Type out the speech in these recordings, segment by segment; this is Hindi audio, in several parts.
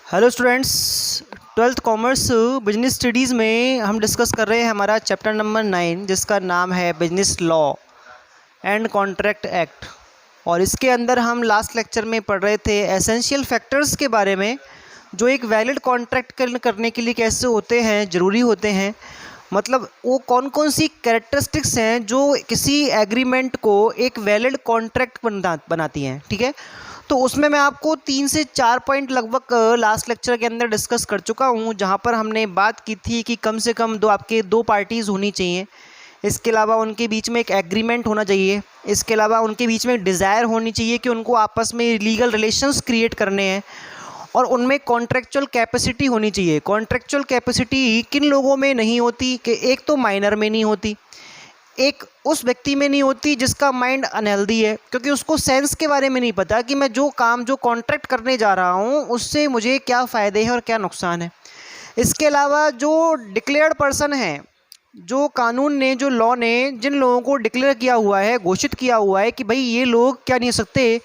Hello students, twelfth commerce business studies में हम डिस्कस कर रहे हैं हमारा चैप्टर नंबर 9 जिसका नाम है business law and contract act. और इसके अंदर हम लास्ट लेक्चर में पढ़ रहे थे एसेंशियल फैक्टर्स के बारे में, जो एक वैलिड कॉन्ट्रैक्ट करने के लिए कैसे होते हैं, ज़रूरी होते हैं। मतलब वो कौन कौन सी कैरेक्टरिस्टिक्स हैं जो किसी एग्रीमेंट को एक वैलिड कॉन्ट्रैक्ट बनाती हैं। ठीक है, तो उसमें मैं आपको 3 से 4 पॉइंट लगभग लास्ट लेक्चर के अंदर डिस्कस कर चुका हूँ, जहाँ पर हमने बात की थी कि कम से कम दो पार्टीज़ होनी चाहिए। इसके अलावा उनके बीच में एक एग्रीमेंट होना चाहिए। इसके अलावा उनके बीच में डिज़ायर होनी चाहिए कि उनको आपस में लीगल रिलेशंस क्रिएट करने हैं। और उनमें कॉन्ट्रेक्चुअल कैपेसिटी होनी चाहिए। कॉन्ट्रेक्चुअल कैपेसिटी किन लोगों में नहीं होती कि एक तो माइनर में नहीं होती, एक उस व्यक्ति में नहीं होती जिसका माइंड अनहेल्दी है, क्योंकि उसको सेंस के बारे में नहीं पता कि मैं जो कॉन्ट्रैक्ट करने जा रहा हूँ उससे मुझे क्या फ़ायदे हैं और क्या नुकसान है। इसके अलावा जो डिक्लेयर्ड पर्सन है, जो कानून ने, जो लॉ ने जिन लोगों को डिक्लेयर किया हुआ है, घोषित किया हुआ है कि भाई ये लोग क्या नहीं सकते,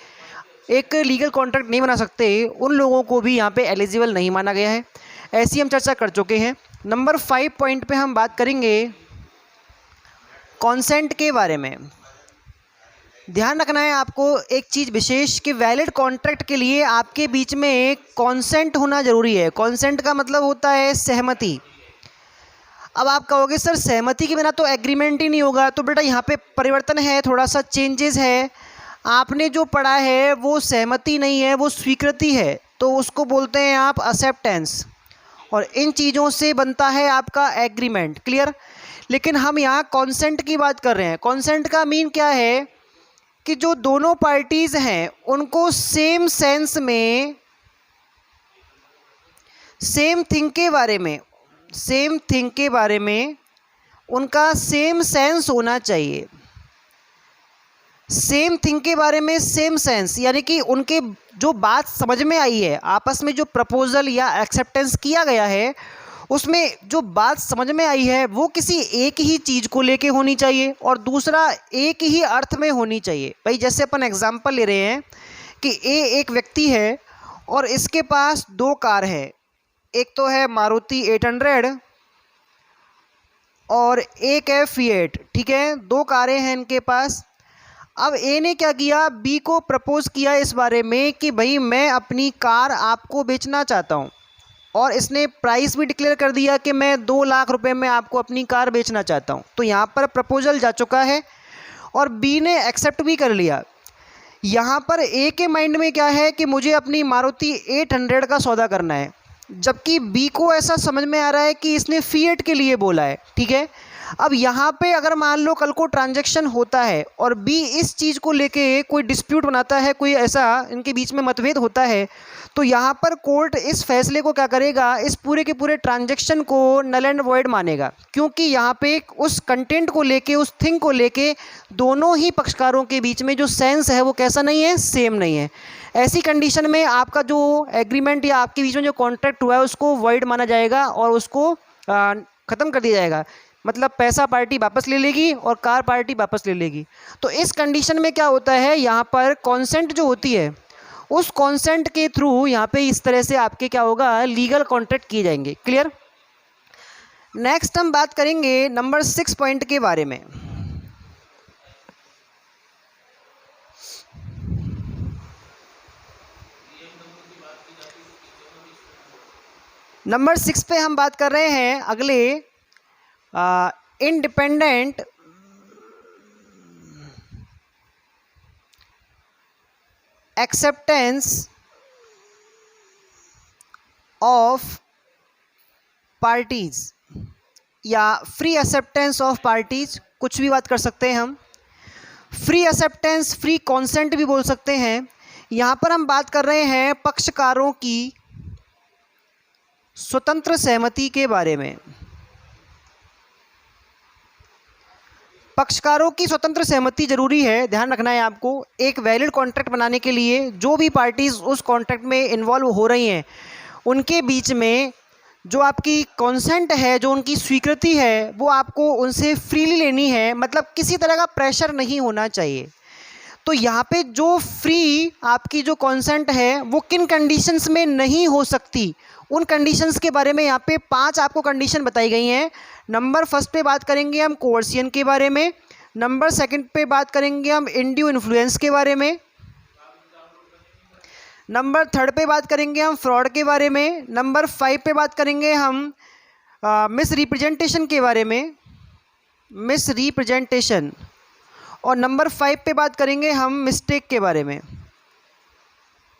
एक लीगल कॉन्ट्रैक्ट नहीं बना सकते, उन लोगों को भी यहाँ पे एलिजिबल नहीं माना गया है। ऐसी हम चर्चा कर चुके हैं। नंबर 5 पॉइंट पे हम बात करेंगे कॉन्सेंट के बारे में। ध्यान रखना है आपको एक चीज़ विशेष कि वैलिड कॉन्ट्रैक्ट के लिए आपके बीच में कॉन्सेंट होना ज़रूरी है। कॉन्सेंट का मतलब होता है सहमति। अब आप कहोगे सर सहमति के बिना तो एग्रीमेंट ही नहीं होगा, तो बेटा यहाँ पे परिवर्तन है, थोड़ा सा चेंजेस है। आपने जो पढ़ा है वो सहमति नहीं है, वो स्वीकृति है, तो उसको बोलते हैं आप एक्सेप्टेंस। और इन चीज़ों से बनता है आपका एग्रीमेंट। क्लियर? लेकिन हम यहाँ कॉन्सेंट की बात कर रहे हैं। कॉन्सेंट का मीन क्या है कि जो दोनों पार्टीज़ हैं उनको सेम सेंस में, सेम थिंग के बारे में उनका सेम सेंस होना चाहिए। सेम थिंग के बारे में सेम सेंस, यानी कि उनके जो बात समझ में आई है, आपस में जो प्रपोजल या एक्सेप्टेंस किया गया है, उसमें जो बात समझ में आई है वो किसी एक ही चीज़ को लेके होनी चाहिए और दूसरा एक ही अर्थ में होनी चाहिए। भाई जैसे अपन एग्जांपल ले रहे हैं कि एक व्यक्ति है और इसके पास 2 कार है। एक तो है मारुति 800 और एक है फिएट। ठीक है, 2 कारें हैं इनके पास। अब ए ने क्या किया, बी को प्रपोज किया इस बारे में कि भाई मैं अपनी कार आपको बेचना चाहता हूँ, और इसने प्राइस भी डिक्लेयर कर दिया कि मैं 2 लाख रुपए में आपको अपनी कार बेचना चाहता हूँ। तो यहाँ पर प्रपोजल जा चुका है और बी ने एक्सेप्ट भी कर लिया। यहाँ पर ए के माइंड में क्या है कि मुझे अपनी मारुति 800 का सौदा करना है, जबकि बी को ऐसा समझ में आ रहा है कि इसने फिएट के लिए बोला है। ठीक है, अब यहाँ पे अगर मान लो कल को ट्रांजैक्शन होता है और बी इस चीज़ को लेके कोई डिस्प्यूट बनाता है, कोई ऐसा इनके बीच में मतभेद होता है, तो यहाँ पर कोर्ट इस फैसले को क्या करेगा, इस पूरे के पूरे ट्रांजैक्शन को नल एंड वॉइड मानेगा, क्योंकि यहाँ पे उस कंटेंट को लेके, उस थिंग को लेके दोनों ही पक्षकारों के बीच में जो सेंस है वो कैसा नहीं है, सेम नहीं है। ऐसी कंडीशन में आपका जो एग्रीमेंट या आपके बीच में जो कॉन्ट्रैक्ट हुआ है उसको वॉइड माना जाएगा और उसको ख़त्म कर दिया जाएगा। मतलब पैसा पार्टी वापस ले लेगी और कार पार्टी वापस ले लेगी। तो इस कंडीशन में क्या होता है, यहाँ पर कॉन्सेंट जो होती है, उस कॉन्सेंट के थ्रू यहाँ पे इस तरह से आपके क्या होगा, लीगल कॉन्ट्रैक्ट किए जाएंगे। क्लियर? नेक्स्ट हम बात करेंगे नंबर 6 पॉइंट के बारे में। नंबर 6 पे हम बात कर रहे हैं अगले इंडिपेंडेंट एक्सेप्टेंस ऑफ पार्टीज या फ्री एक्सेप्टेंस ऑफ पार्टीज, कुछ भी बात कर सकते हैं हम। फ्री एक्सेप्टेंस, फ्री कॉन्सेंट भी बोल सकते हैं। यहाँ पर हम बात कर रहे हैं पक्षकारों की स्वतंत्र सहमति के बारे में। पक्षकारों की स्वतंत्र सहमति जरूरी है, ध्यान रखना है आपको। एक वैलिड कॉन्ट्रैक्ट बनाने के लिए जो भी पार्टीज उस कॉन्ट्रैक्ट में इन्वॉल्व हो रही हैं उनके बीच में जो आपकी कॉन्सेंट है, जो उनकी स्वीकृति है, वो आपको उनसे फ्रीली लेनी है। मतलब किसी तरह का प्रेशर नहीं होना चाहिए। तो यहाँ पे जो फ्री आपकी जो कॉन्सेंट है वो किन कंडीशंस में नहीं हो सकती, उन कंडीशंस के बारे में यहाँ पे 5 आपको कंडीशन बताई गई हैं। नंबर फर्स्ट पे बात करेंगे हम कोर्सियन के बारे में, नंबर सेकंड पे बात करेंगे हम इंड्यू इन्फ्लुएंस के बारे में, नंबर थर्ड पे बात करेंगे हम फ्रॉड के बारे में, नंबर 5 पे बात करेंगे हम मिस रिप्रेजेंटेशन के बारे में, मिस रिप्रेजेंटेशन, और नंबर 5 पे बात करेंगे हम मिस्टेक के बारे में।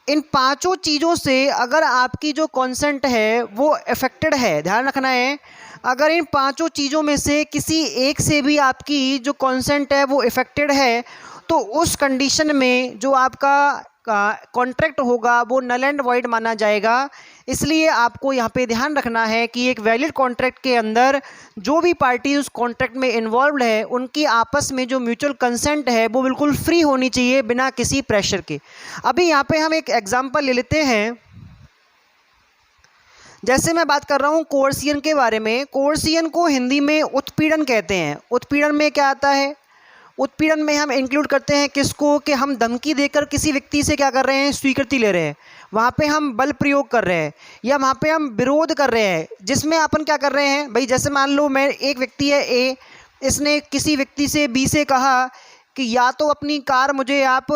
इन पांचों चीज़ों से अगर आपकी जो कॉन्सेंट है वो अफेक्टेड है, ध्यान रखना है, अगर इन पांचों चीज़ों में से किसी एक से भी आपकी जो कॉन्सेंट है वो अफेक्टेड है तो उस कंडीशन में जो आपका कॉन्ट्रैक्ट होगा वो नल एंड वॉइड माना जाएगा। इसलिए आपको यहाँ पे ध्यान रखना है कि एक वैलिड कॉन्ट्रैक्ट के अंदर जो भी पार्टी उस कॉन्ट्रैक्ट में इन्वॉल्व्ड है उनकी आपस में जो म्यूचुअल कंसेंट है वो बिल्कुल फ्री होनी चाहिए, बिना किसी प्रेशर के। अभी यहाँ पे हम एक एग्जांपल ले लेते हैं। जैसे मैं बात कर रहा हूँ कोर्सियन के बारे में। कोर्सियन को हिंदी में उत्पीड़न कहते हैं। उत्पीड़न में क्या आता है? उत्पीड़न में हम इंक्लूड करते हैं किसको, कि हम धमकी देकर किसी व्यक्ति से क्या कर रहे हैं, स्वीकृति ले रहे हैं, वहाँ पे हम बल प्रयोग कर रहे हैं, या वहाँ पे हम विरोध कर रहे हैं, जिसमें अपन क्या कर रहे हैं भाई, जैसे मान लो मैं एक व्यक्ति है ए, इसने किसी व्यक्ति से बी से कहा कि या तो अपनी कार मुझे आप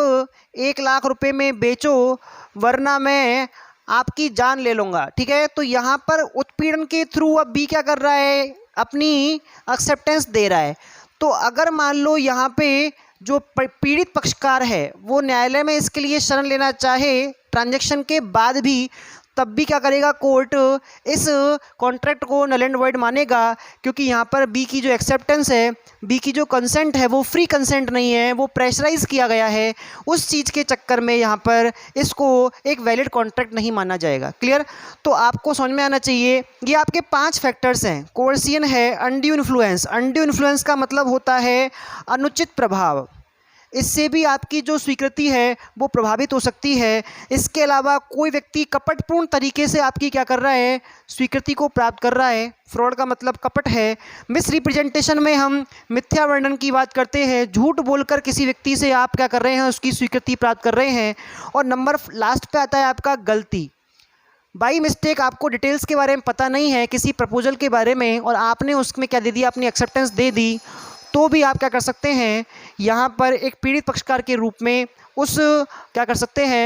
1 लाख रुपए में बेचो वरना मैं आपकी जान ले लूँगा, ठीक है। तो यहाँ पर उत्पीड़न के थ्रू अब बी क्या कर रहा है, अपनी एक्सेप्टेंस दे रहा है। तो अगर मान लो यहाँ पे जो पीड़ित पक्षकार है वो न्यायालय में इसके लिए शरण लेना चाहे ट्रांजैक्शन के बाद भी, तब भी क्या करेगा, कोर्ट इस कॉन्ट्रैक्ट को नल एंड वॉइड मानेगा, क्योंकि यहाँ पर बी की जो एक्सेप्टेंस है, बी की जो कंसेंट है वो फ्री कंसेंट नहीं है, वो प्रेशराइज किया गया है। उस चीज़ के चक्कर में यहाँ पर इसको एक वैलिड कॉन्ट्रैक्ट नहीं माना जाएगा। क्लियर? तो आपको समझ में आना चाहिए ये आपके 5 फैक्टर्स हैं। कोर्सियन है, अनड्यू इन्फ्लुएंस। अनड्यू इन्फ्लुएंस का मतलब होता है अनुचित प्रभाव, इससे भी आपकी जो स्वीकृति है वो प्रभावित हो सकती है। इसके अलावा कोई व्यक्ति कपटपूर्ण तरीके से आपकी क्या कर रहा है, स्वीकृति को प्राप्त कर रहा है। फ्रॉड का मतलब कपट है। मिस रिप्रेजेंटेशन में हम मिथ्या वर्णन की बात करते हैं, झूठ बोलकर किसी व्यक्ति से आप क्या कर रहे हैं, उसकी स्वीकृति प्राप्त कर रहे हैं। और नंबर लास्ट पे आता है आपका गलती, बाई मिस्टेक। आपको डिटेल्स के बारे में पता नहीं है किसी प्रपोजल के बारे में और आपने उसमें क्या दे दिया, अपनी एक्सेप्टेंस दे दी, तो भी आप क्या कर सकते हैं, यहाँ पर एक पीड़ित पक्षकार के रूप में उस क्या कर सकते हैं,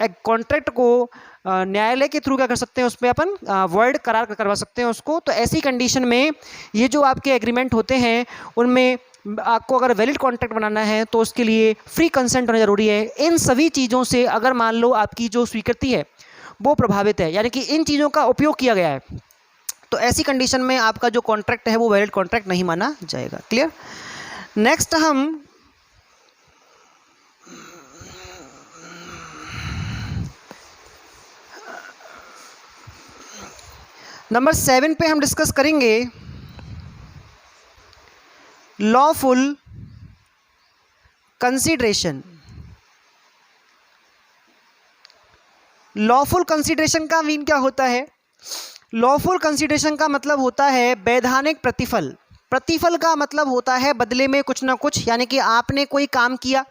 एक कॉन्ट्रैक्ट को न्यायालय के थ्रू क्या कर सकते हैं, उस पर अपन वर्ड करार करवा सकते हैं उसको। तो ऐसी कंडीशन में ये जो आपके एग्रीमेंट होते हैं उनमें आपको अगर वैलिड कॉन्ट्रैक्ट बनाना है तो उसके लिए फ्री कंसेंट होना ज़रूरी है। इन सभी चीज़ों से अगर मान लो आपकी जो स्वीकृति है वो प्रभावित है, यानी कि इन चीज़ों का उपयोग किया गया है, तो ऐसी कंडीशन में आपका जो कॉन्ट्रैक्ट है वो वैलिड कॉन्ट्रैक्ट नहीं माना जाएगा। क्लियर? नेक्स्ट हम नंबर 7 पे हम डिस्कस करेंगे लॉफुल कंसीडरेशन। लॉफुल कंसीडरेशन का मीन क्या होता है? लॉफुल कंसीडरेशन का मतलब होता है वैधानिक प्रतिफल। प्रतिफल का मतलब होता है बदले में कुछ ना कुछ, यानी कि आपने कोई काम किया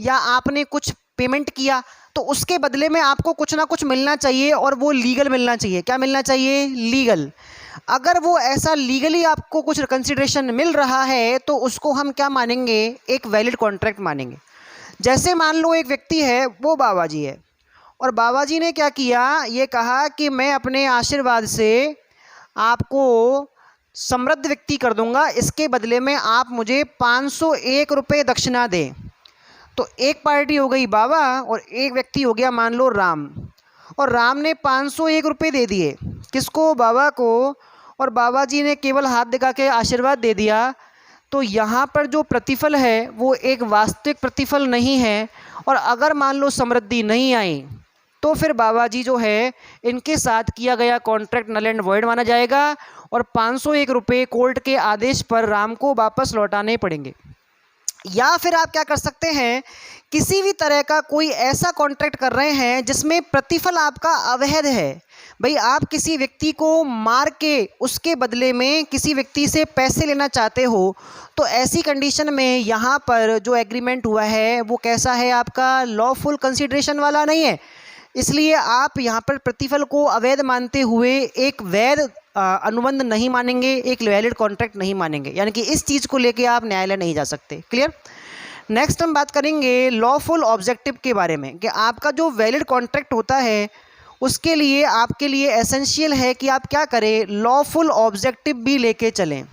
या आपने कुछ पेमेंट किया तो उसके बदले में आपको कुछ ना कुछ मिलना चाहिए और वो लीगल मिलना चाहिए। क्या मिलना चाहिए? लीगल। अगर वो ऐसा लीगली आपको कुछ कंसीडरेशन मिल रहा है तो उसको हम क्या मानेंगे? एक वैलिड कॉन्ट्रैक्ट मानेंगे। जैसे मान लो एक व्यक्ति है, वो बाबा जी है, और बाबा जी ने क्या किया, ये कहा कि मैं अपने आशीर्वाद से आपको समृद्ध व्यक्ति कर दूंगा, इसके बदले में आप मुझे 501 रुपये दक्षिणा दें। तो एक पार्टी हो गई बाबा और एक व्यक्ति हो गया मान लो राम, और राम ने 501 रुपये दे दिए किसको? बाबा को, और बाबा जी ने केवल हाथ दिखा के आशीर्वाद दे दिया। तो यहाँ पर जो प्रतिफल है वो एक वास्तविक प्रतिफल नहीं है, और अगर मान लो समृद्धि नहीं आई तो फिर बाबा जी जो है इनके साथ किया गया कॉन्ट्रैक्ट नल एंड वॉइड माना जाएगा और 501 रुपये कोर्ट के आदेश पर राम को वापस लौटाने पड़ेंगे। या फिर आप क्या कर सकते हैं, किसी भी तरह का कोई ऐसा कॉन्ट्रैक्ट कर रहे हैं जिसमें प्रतिफल आपका अवैध है, भाई आप किसी व्यक्ति को मार के उसके बदले में किसी व्यक्ति से पैसे लेना चाहते हो, तो ऐसी कंडीशन में यहाँ पर जो एग्रीमेंट हुआ है वो कैसा है, आपका लॉफुल कंसिडरेशन वाला नहीं है। इसलिए आप यहाँ पर प्रतिफल को अवैध मानते हुए एक वैध अनुबंध नहीं मानेंगे, एक वैलिड कॉन्ट्रैक्ट नहीं मानेंगे, यानी कि इस चीज़ को लेके आप न्यायालय नहीं जा सकते। क्लियर। नेक्स्ट हम बात करेंगे लॉफुल ऑब्जेक्टिव के बारे में कि आपका जो वैलिड कॉन्ट्रैक्ट होता है उसके लिए आपके लिए एसेंशियल है कि आप क्या करें, लॉफुल ऑब्जेक्टिव भी लेके चलें।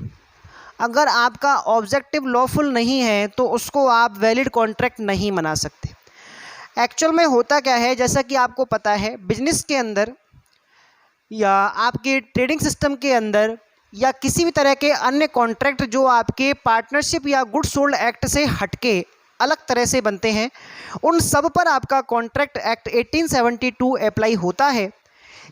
अगर आपका ऑब्जेक्टिव लॉफुल नहीं है तो उसको आप वैलिड कॉन्ट्रैक्ट नहीं बना सकते। एक्चुअल में होता क्या है, जैसा कि आपको पता है बिजनेस के अंदर या आपके ट्रेडिंग सिस्टम के अंदर या किसी भी तरह के अन्य कॉन्ट्रैक्ट जो आपके पार्टनरशिप या गुड सोल्ड एक्ट से हटके अलग तरह से बनते हैं, उन सब पर आपका कॉन्ट्रैक्ट एक्ट 1872 अप्लाई होता है।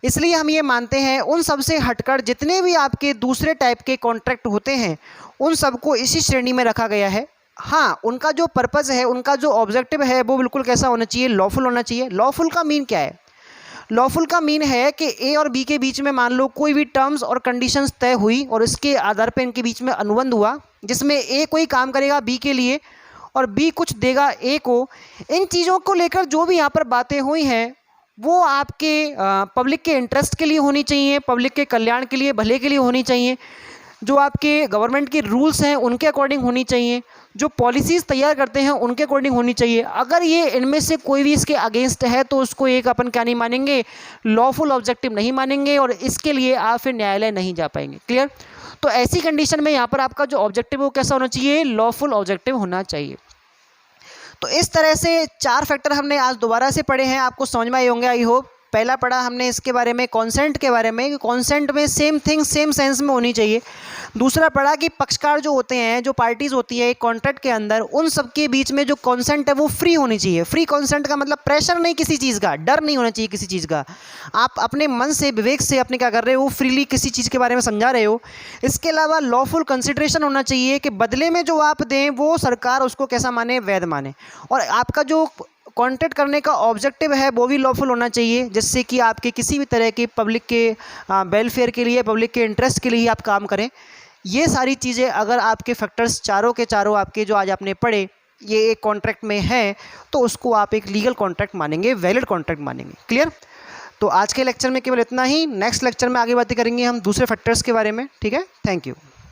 इसलिए हम ये मानते हैं उन सब से हटकर जितने भी आपके दूसरे टाइप के कॉन्ट्रैक्ट होते हैं उन सबको इसी श्रेणी में रखा गया है। हाँ, उनका जो पर्पज़ है, उनका जो ऑब्जेक्टिव है वो बिल्कुल कैसा होना चाहिए, लॉफुल होना चाहिए। लॉफुल का मीन क्या है, लॉफुल का मीन है कि ए और बी के बीच में मान लो कोई भी टर्म्स और कंडीशंस तय हुई और इसके आधार पर इनके बीच में अनुबंध हुआ जिसमें ए कोई काम करेगा बी के लिए और बी कुछ देगा ए को। इन चीज़ों को लेकर जो भी यहाँ पर बातें हुई हैं वो आपके पब्लिक के इंटरेस्ट के लिए होनी चाहिए, पब्लिक के कल्याण के लिए, भले के लिए होनी चाहिए। जो आपके गवर्नमेंट के रूल्स हैं उनके अकॉर्डिंग होनी चाहिए, जो पॉलिसीज़ तैयार करते हैं उनके अकॉर्डिंग होनी चाहिए। अगर ये इनमें से कोई भी इसके अगेंस्ट है तो उसको एक अपन क्या नहीं मानेंगे, लॉफुल ऑब्जेक्टिव नहीं मानेंगे और इसके लिए आप फिर न्यायालय नहीं जा पाएंगे। क्लियर। तो ऐसी कंडीशन में यहाँ पर आपका जो ऑब्जेक्टिव है वो कैसा होना चाहिए, लॉफुल ऑब्जेक्टिव होना चाहिए। तो इस तरह से 4 फैक्टर हमने आज दोबारा से पढ़े हैं, आपको समझ में आए होंगे आई होप। पहला पढ़ा हमने इसके बारे में कॉन्सेंट के बारे में, कॉन्सेंट में सेम थिंग सेम सेंस में होनी चाहिए। दूसरा पढ़ा कि पक्षकार जो होते हैं, जो पार्टीज़ होती है एक कॉन्ट्रैक्ट के अंदर, उन सबके बीच में जो कॉन्सेंट है वो फ्री होनी चाहिए। फ्री कॉन्सेंट का मतलब प्रेशर नहीं किसी चीज़ का, डर नहीं होना चाहिए किसी चीज़ का। आप अपने मन से विवेक से अपने क्या कर रहे हो, फ्रीली किसी चीज़ के बारे में समझा रहे हो। इसके अलावा लॉफुल कंसिडरेशन होना चाहिए कि बदले में जो आप दें वो सरकार उसको कैसा माने, वैध माने। और आपका जो कॉन्ट्रैक्ट करने का ऑब्जेक्टिव है वो भी लॉफुल होना चाहिए, जिससे कि आपके किसी भी तरह के पब्लिक के वेलफेयर के लिए, पब्लिक के इंटरेस्ट के लिए आप काम करें। ये सारी चीज़ें अगर आपके फैक्टर्स चारों के चारों आपके जो आज आपने पढ़े ये एक कॉन्ट्रैक्ट में है तो उसको आप एक लीगल कॉन्ट्रैक्ट मानेंगे, वैलिड कॉन्ट्रैक्ट मानेंगे। क्लियर। तो आज के लेक्चर में केवल इतना ही। नेक्स्ट लेक्चर में आगे बातें करेंगे हम दूसरे फैक्टर्स के बारे में। ठीक है, थैंक यू।